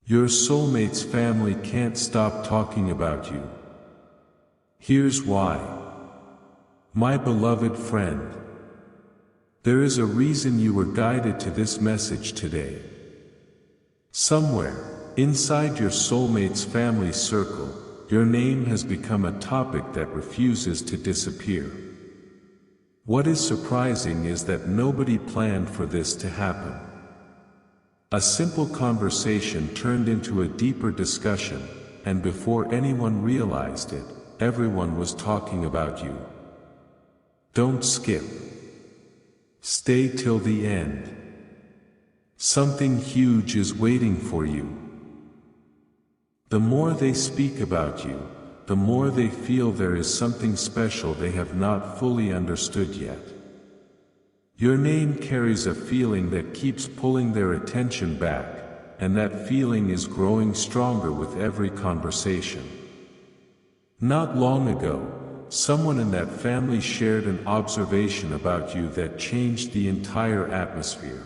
Your soulmate's family can't stop talking about you. Here's why. My beloved friend, there is a reason you were guided to this message today. Somewhere, inside your soulmate's family circle, your name has become a topic that refuses to disappear. What is surprising is that nobody planned for this to happen. A simple conversation turned into a deeper discussion, and before anyone realized it, everyone was talking about you. Don't skip. Stay till the end. Something huge is waiting for you. The more they speak about you, the more they feel there is something special they have not fully understood yet. Your name carries a feeling that keeps pulling their attention back, and that feeling is growing stronger with every conversation. Not long ago, someone in that family shared an observation about you that changed the entire atmosphere.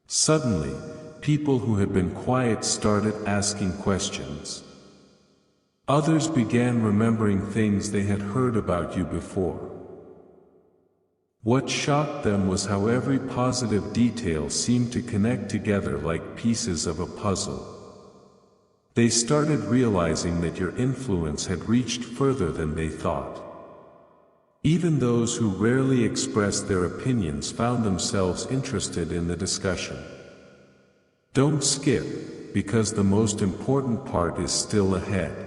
Suddenly, people who had been quiet started asking questions. Others began remembering things they had heard about you before. What shocked them was how every positive detail seemed to connect together like pieces of a puzzle. They started realizing that your influence had reached further than they thought. Even those who rarely expressed their opinions found themselves interested in the discussion. Don't skip, because the most important part is still ahead.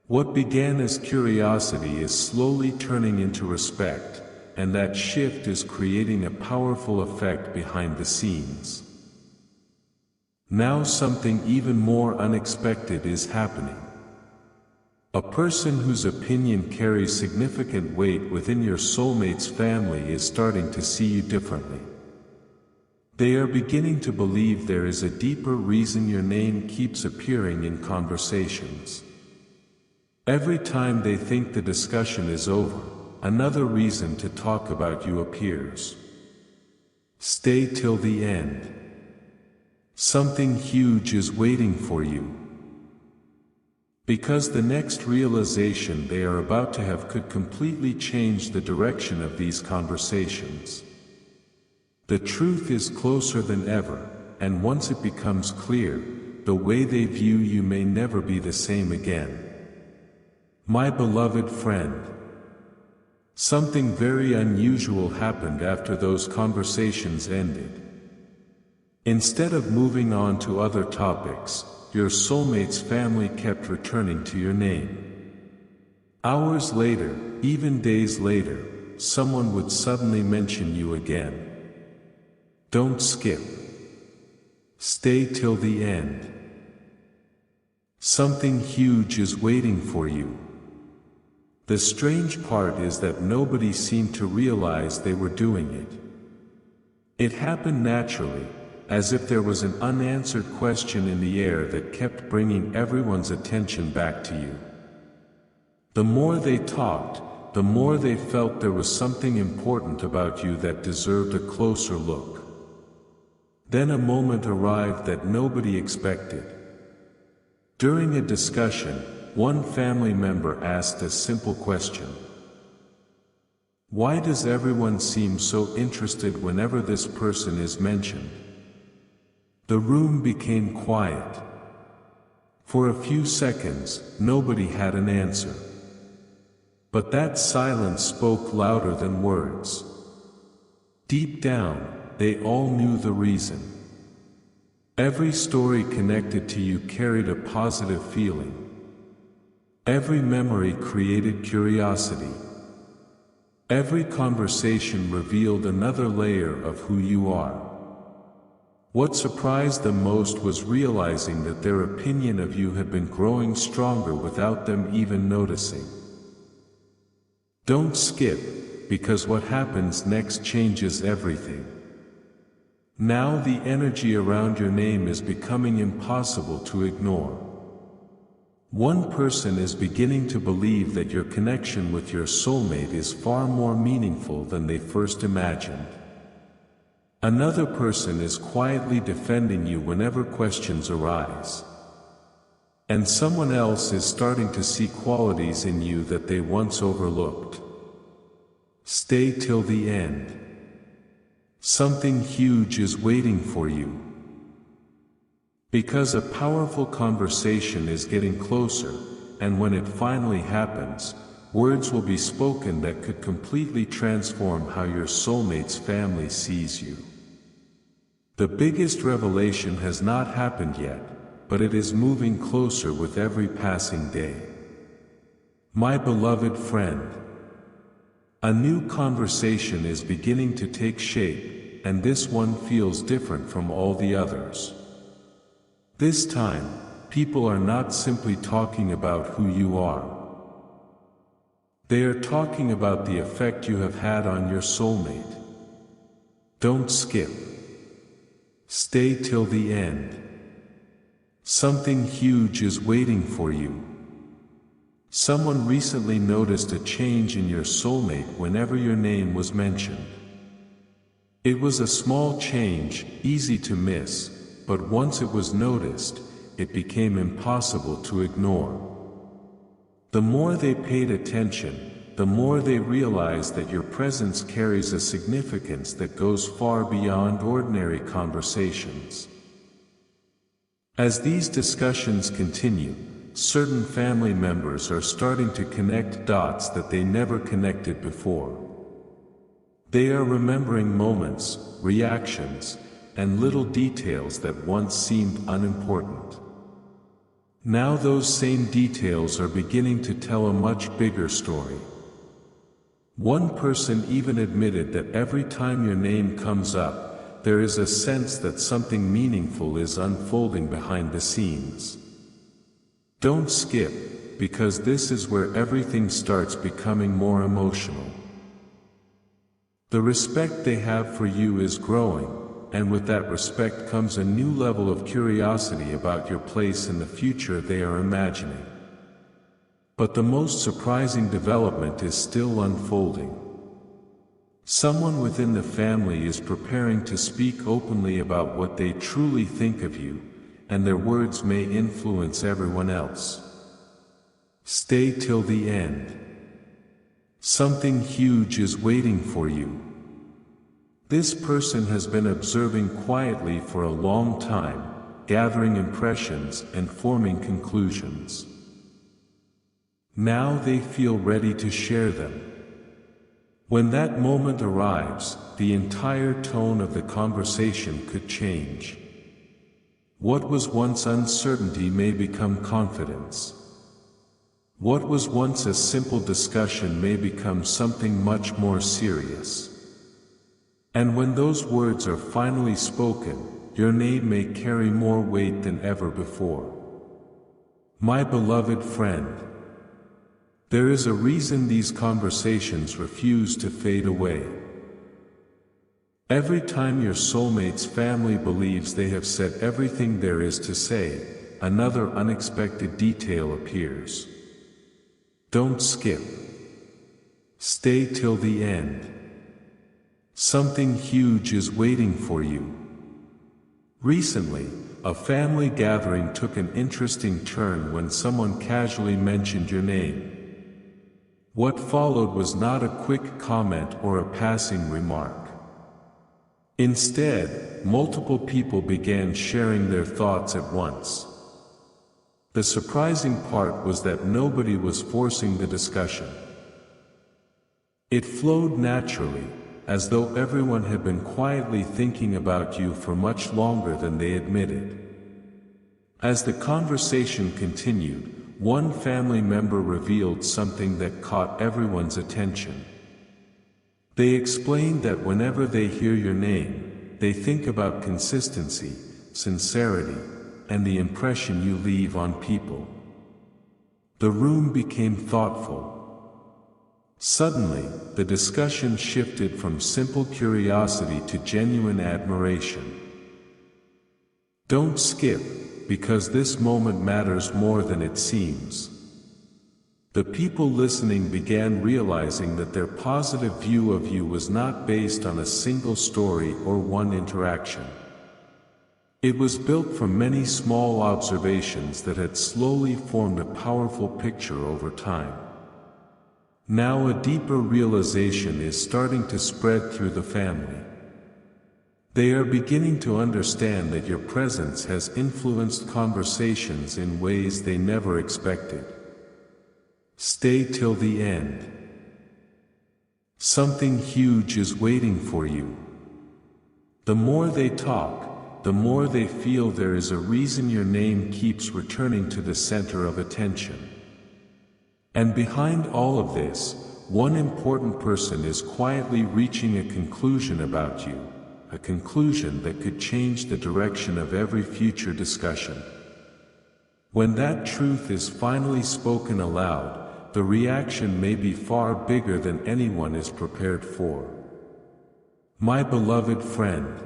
What began as curiosity is slowly turning into respect, and that shift is creating a powerful effect behind the scenes. Now something even more unexpected is happening. A person whose opinion carries significant weight within your soulmate's family is starting to see you differently. They are beginning to believe there is a deeper reason your name keeps appearing in conversations. Every time they think the discussion is over, another reason to talk about you appears. Stay till the end. Something huge is waiting for you. Because the next realization they are about to have could completely change the direction of these conversations. The truth is closer than ever, and once it becomes clear, the way they view you may never be the same again. My beloved friend, something very unusual happened after those conversations ended. Instead of moving on to other topics, your soulmate's family kept returning to your name. Hours later, even days later, someone would suddenly mention you again. Don't skip. Stay till the end. Something huge is waiting for you. The strange part is that nobody seemed to realize they were doing it. It happened naturally, as if there was an unanswered question in the air that kept bringing everyone's attention back to you. The more they talked, the more they felt there was something important about you that deserved a closer look. Then a moment arrived that nobody expected. During a discussion, one family member asked a simple question. Why does everyone seem so interested whenever this person is mentioned? The room became quiet. For a few seconds, nobody had an answer. But that silence spoke louder than words. Deep down, they all knew the reason. Every story connected to you carried a positive feeling. Every memory created curiosity. Every conversation revealed another layer of who you are. What surprised them most was realizing that their opinion of you had been growing stronger without them even noticing. Don't skip, because what happens next changes everything. Now the energy around your name is becoming impossible to ignore. One person is beginning to believe that your connection with your soulmate is far more meaningful than they first imagined. Another person is quietly defending you whenever questions arise. And someone else is starting to see qualities in you that they once overlooked. Stay till the end. Something huge is waiting for you. Because a powerful conversation is getting closer, and when it finally happens, words will be spoken that could completely transform how your soulmate's family sees you. The biggest revelation has not happened yet, but it is moving closer with every passing day. My beloved friend, a new conversation is beginning to take shape, and this one feels different from all the others. This time, people are not simply talking about who you are. They are talking about the effect you have had on your soulmate. Don't skip. Stay till the end. Something huge is waiting for you. Someone recently noticed a change in your soulmate whenever your name was mentioned. It was a small change, easy to miss, but once it was noticed, it became impossible to ignore. The more they paid attention, the more they realized that your presence carries a significance that goes far beyond ordinary conversations. As these discussions continue, certain family members are starting to connect dots that they never connected before. They are remembering moments, reactions, and little details that once seemed unimportant. Now those same details are beginning to tell a much bigger story. One person even admitted that every time your name comes up, there is a sense that something meaningful is unfolding behind the scenes. Don't skip, because this is where everything starts becoming more emotional. The respect they have for you is growing, and with that respect comes a new level of curiosity about your place in the future they are imagining. But the most surprising development is still unfolding. Someone within the family is preparing to speak openly about what they truly think of you, and their words may influence everyone else. Stay till the end. Something huge is waiting for you. This person has been observing quietly for a long time, gathering impressions and forming conclusions. Now they feel ready to share them. When that moment arrives, the entire tone of the conversation could change. What was once uncertainty may become confidence. What was once a simple discussion may become something much more serious. And when those words are finally spoken, your name may carry more weight than ever before. My beloved friend, there is a reason these conversations refuse to fade away. Every time your soulmate's family believes they have said everything there is to say, another unexpected detail appears. Don't skip. Stay till the end. Something huge is waiting for you. Recently, a family gathering took an interesting turn when someone casually mentioned your name. What followed was not a quick comment or a passing remark. Instead, multiple people began sharing their thoughts at once. The surprising part was that nobody was forcing the discussion. It flowed naturally, as though everyone had been quietly thinking about you for much longer than they admitted. As the conversation continued, one family member revealed something that caught everyone's attention. They explained that whenever they hear your name, they think about consistency, sincerity, and the impression you leave on people. The room became thoughtful. Suddenly, the discussion shifted from simple curiosity to genuine admiration. Don't skip, because this moment matters more than it seems. The people listening began realizing that their positive view of you was not based on a single story or one interaction. It was built from many small observations that had slowly formed a powerful picture over time. Now a deeper realization is starting to spread through the family. They are beginning to understand that your presence has influenced conversations in ways they never expected. Stay till the end. Something huge is waiting for you. The more they talk, the more they feel there is a reason your name keeps returning to the center of attention. And behind all of this, one important person is quietly reaching a conclusion about you, a conclusion that could change the direction of every future discussion. When that truth is finally spoken aloud, the reaction may be far bigger than anyone is prepared for. My beloved friend,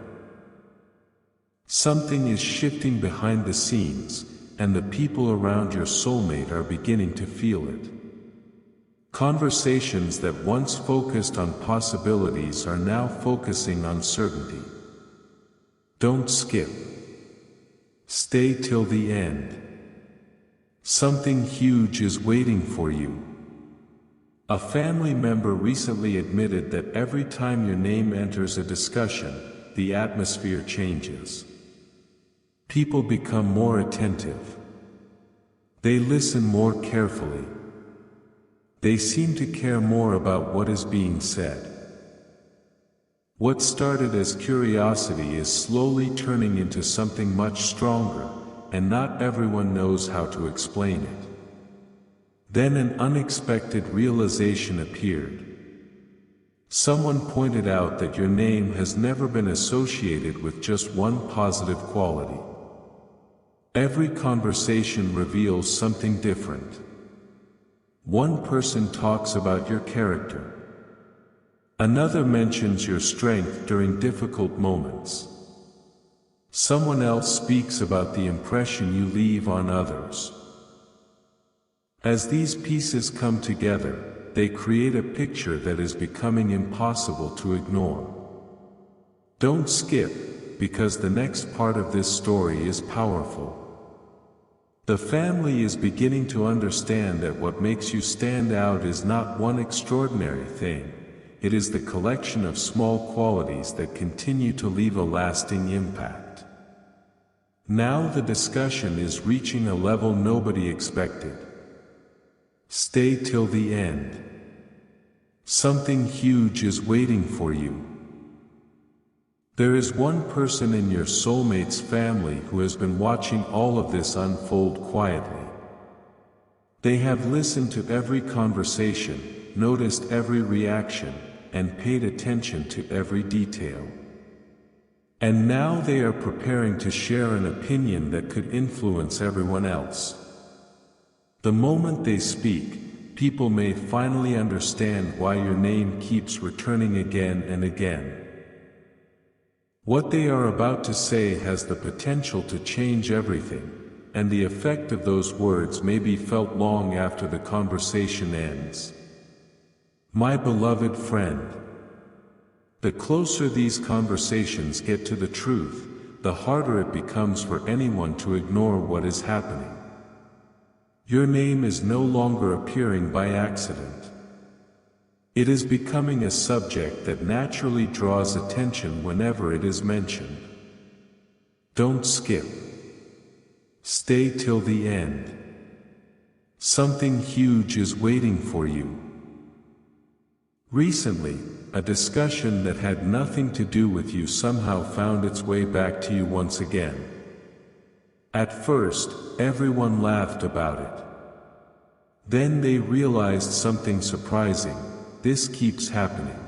something is shifting behind the scenes, and the people around your soulmate are beginning to feel it. Conversations that once focused on possibilities are now focusing on certainty. Don't skip. Stay till the end. Something huge is waiting for you. A family member recently admitted that every time your name enters a discussion, the atmosphere changes. People become more attentive. They listen more carefully. They seem to care more about what is being said. What started as curiosity is slowly turning into something much stronger, and not everyone knows how to explain it. Then an unexpected realization appeared. Someone pointed out that your name has never been associated with just one positive quality. Every conversation reveals something different. One person talks about your character. Another mentions your strength during difficult moments. Someone else speaks about the impression you leave on others. As these pieces come together, they create a picture that is becoming impossible to ignore. Don't skip, because the next part of this story is powerful. The family is beginning to understand that what makes you stand out is not one extraordinary thing. It is the collection of small qualities that continue to leave a lasting impact. Now the discussion is reaching a level nobody expected. Stay till the end. Something huge is waiting for you. There is one person in your soulmate's family who has been watching all of this unfold quietly. They have listened to every conversation, noticed every reaction, and paid attention to every detail. And now they are preparing to share an opinion that could influence everyone else. The moment they speak, people may finally understand why your name keeps returning again and again. What they are about to say has the potential to change everything, and the effect of those words may be felt long after the conversation ends. My beloved friend, the closer these conversations get to the truth, the harder it becomes for anyone to ignore what is happening. Your name is no longer appearing by accident. It is becoming a subject that naturally draws attention whenever it is mentioned. Don't skip. Stay till the end. Something huge is waiting for you. Recently, a discussion that had nothing to do with you somehow found its way back to you once again. At first, everyone laughed about it. Then they realized something surprising. This keeps happening.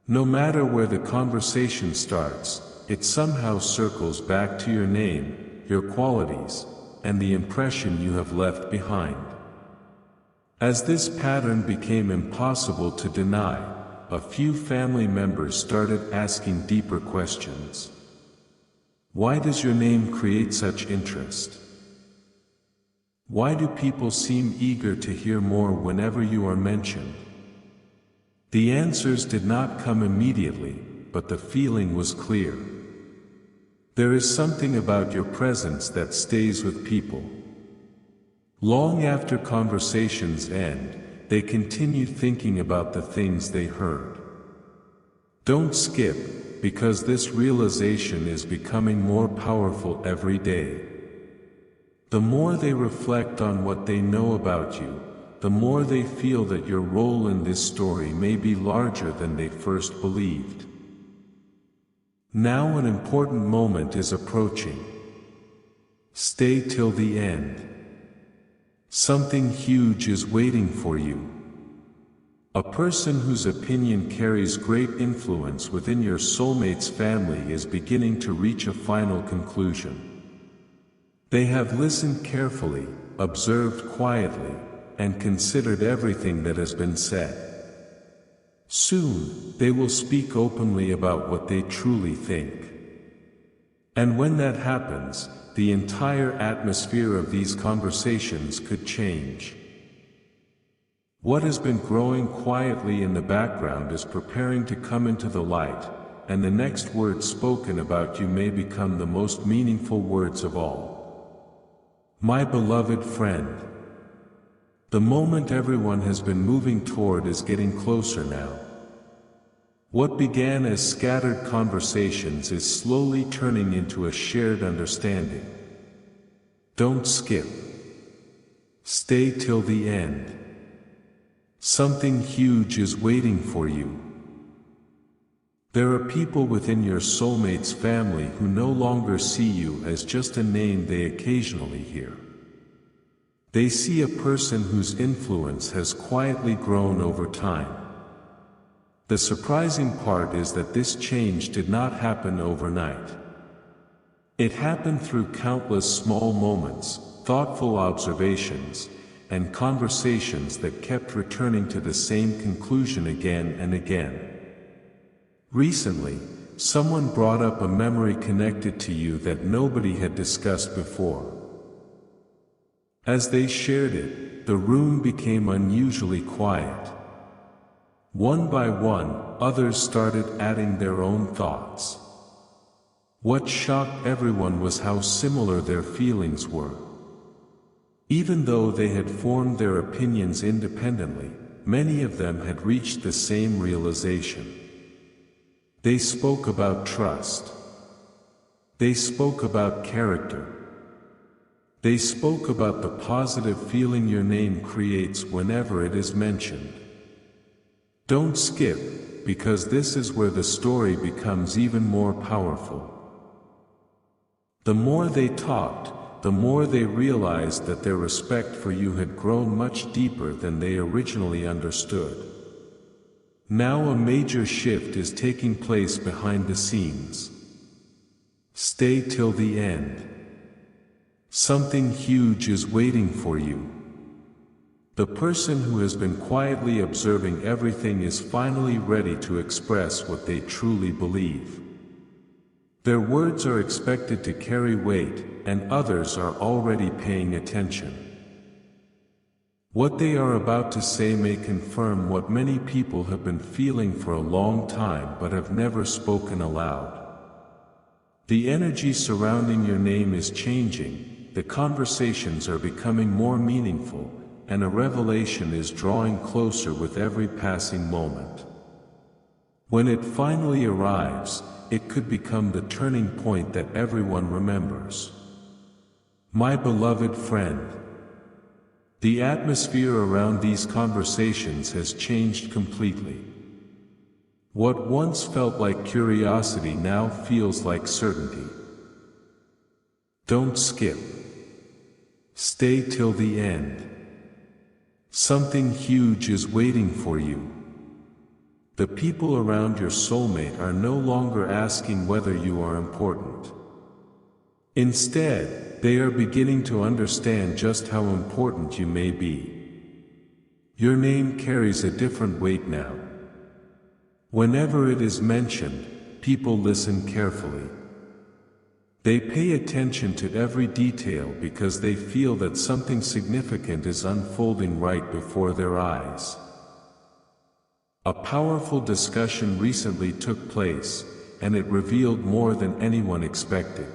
No matter where the conversation starts, it somehow circles back to your name, your qualities, and the impression you have left behind. As this pattern became impossible to deny, a few family members started asking deeper questions. Why does your name create such interest? Why do people seem eager to hear more whenever you are mentioned? The answers did not come immediately, but the feeling was clear. There is something about your presence that stays with people. Long after conversations end, they continue thinking about the things they heard. Don't skip, because this realization is becoming more powerful every day. The more they reflect on what they know about you, the more they feel that your role in this story may be larger than they first believed. Now an important moment is approaching. Stay till the end. Something huge is waiting for you. A person whose opinion carries great influence within your soulmate's family is beginning to reach a final conclusion. They have listened carefully, observed quietly, and considered everything that has been said. Soon, they will speak openly about what they truly think. And when that happens, the entire atmosphere of these conversations could change. What has been growing quietly in the background is preparing to come into the light, and the next words spoken about you may become the most meaningful words of all. My beloved friend. The moment everyone has been moving toward is getting closer now. What began as scattered conversations is slowly turning into a shared understanding. Don't skip. Stay till the end. Something huge is waiting for you. There are people within your soulmate's family who no longer see you as just a name they occasionally hear. They see a person whose influence has quietly grown over time. The surprising part is that this change did not happen overnight. It happened through countless small moments, thoughtful observations, and conversations that kept returning to the same conclusion again and again. Recently, someone brought up a memory connected to you that nobody had discussed before. As they shared it, the room became unusually quiet. One by one, others started adding their own thoughts. What shocked everyone was how similar their feelings were. Even though they had formed their opinions independently, many of them had reached the same realization. They spoke about trust. They spoke about character. They spoke about the positive feeling your name creates whenever it is mentioned. Don't skip, because this is where the story becomes even more powerful. The more they talked, the more they realized that their respect for you had grown much deeper than they originally understood. Now a major shift is taking place behind the scenes. Stay till the end. Something huge is waiting for you. The person who has been quietly observing everything is finally ready to express what they truly believe. Their words are expected to carry weight, and others are already paying attention. What they are about to say may confirm what many people have been feeling for a long time but have never spoken aloud. The energy surrounding your name is changing. The conversations are becoming more meaningful, and a revelation is drawing closer with every passing moment. When it finally arrives, it could become the turning point that everyone remembers. My beloved friend. The atmosphere around these conversations has changed completely. What once felt like curiosity now feels like certainty. Don't skip. Stay till the end. Something huge is waiting for you. The people around your soulmate are no longer asking whether you are important. Instead, they are beginning to understand just how important you may be. Your name carries a different weight now. Whenever it is mentioned, people listen carefully. They pay attention to every detail because they feel that something significant is unfolding right before their eyes. A powerful discussion recently took place, and it revealed more than anyone expected.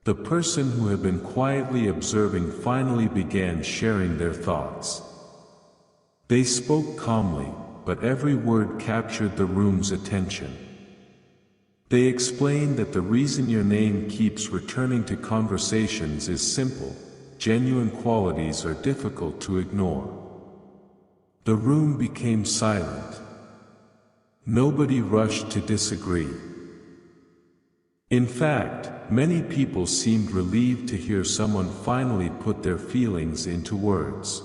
The person who had been quietly observing finally began sharing their thoughts. They spoke calmly, but every word captured the room's attention. They explained that the reason your name keeps returning to conversations is simple: genuine qualities are difficult to ignore. The room became silent. Nobody rushed to disagree. In fact, many people seemed relieved to hear someone finally put their feelings into words.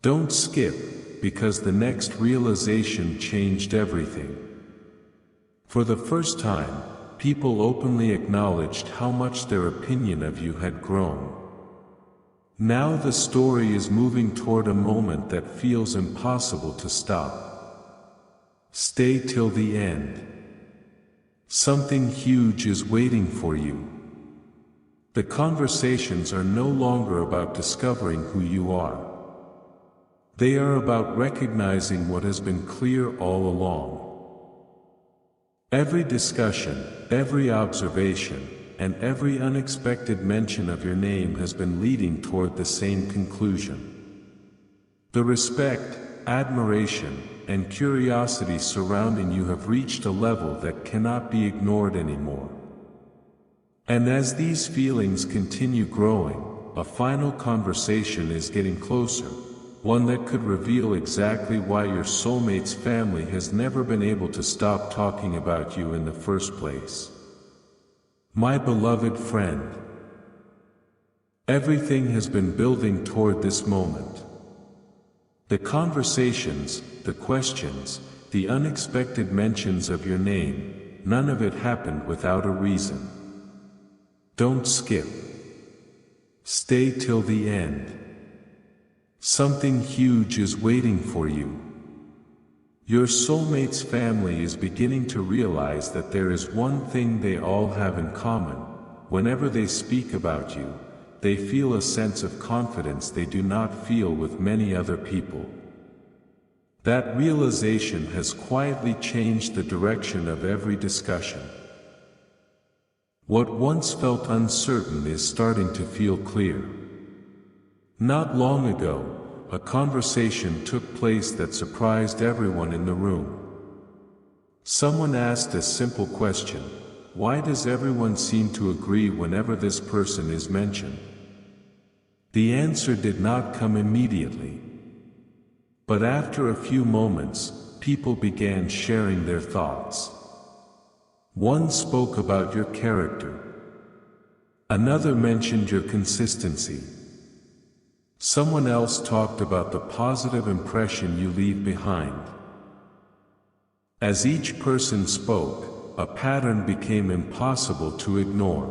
Don't skip, because the next realization changed everything. For the first time, people openly acknowledged how much their opinion of you had grown. Now the story is moving toward a moment that feels impossible to stop. Stay till the end. Something huge is waiting for you. The conversations are no longer about discovering who you are. They are about recognizing what has been clear all along. Every discussion, every observation, and every unexpected mention of your name has been leading toward the same conclusion. The respect, admiration, and curiosity surrounding you have reached a level that cannot be ignored anymore. And as these feelings continue growing, a final conversation is getting closer, one that could reveal exactly why your soulmate's family has never been able to stop talking about you in the first place. My beloved friend, everything has been building toward this moment. The conversations, the questions, the unexpected mentions of your name, none of it happened without a reason. Don't skip. Stay till the end. Something huge is waiting for you. Your soulmate's family is beginning to realize that there is one thing they all have in common. Whenever they speak about you, they feel a sense of confidence they do not feel with many other people. That realization has quietly changed the direction of every discussion. What once felt uncertain is starting to feel clear. Not long ago, a conversation took place that surprised everyone in the room. Someone asked a simple question: why does everyone seem to agree whenever this person is mentioned? The answer did not come immediately. But after a few moments, people began sharing their thoughts. One spoke about your character. Another mentioned your consistency. Someone else talked about the positive impression you leave behind. As each person spoke, a pattern became impossible to ignore.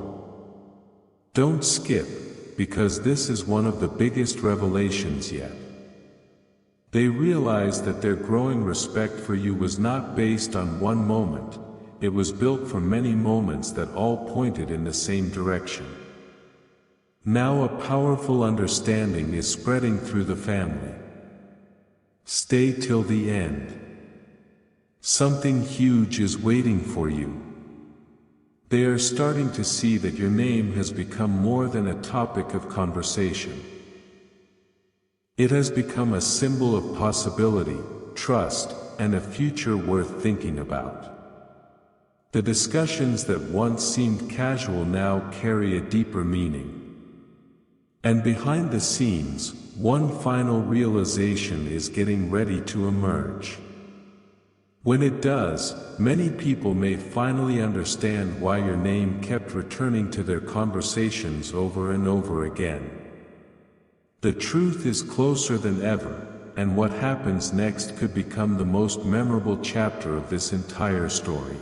Don't skip, because this is one of the biggest revelations yet. They realized that their growing respect for you was not based on one moment, it was built from many moments that all pointed in the same direction. Now a powerful understanding is spreading through the family. Stay till the end. Something huge is waiting for you. They are starting to see that your name has become more than a topic of conversation. It has become a symbol of possibility, trust, and a future worth thinking about. The discussions that once seemed casual now carry a deeper meaning. And behind the scenes, one final realization is getting ready to emerge. When it does, many people may finally understand why your name kept returning to their conversations over and over again. The truth is closer than ever, and what happens next could become the most memorable chapter of this entire story.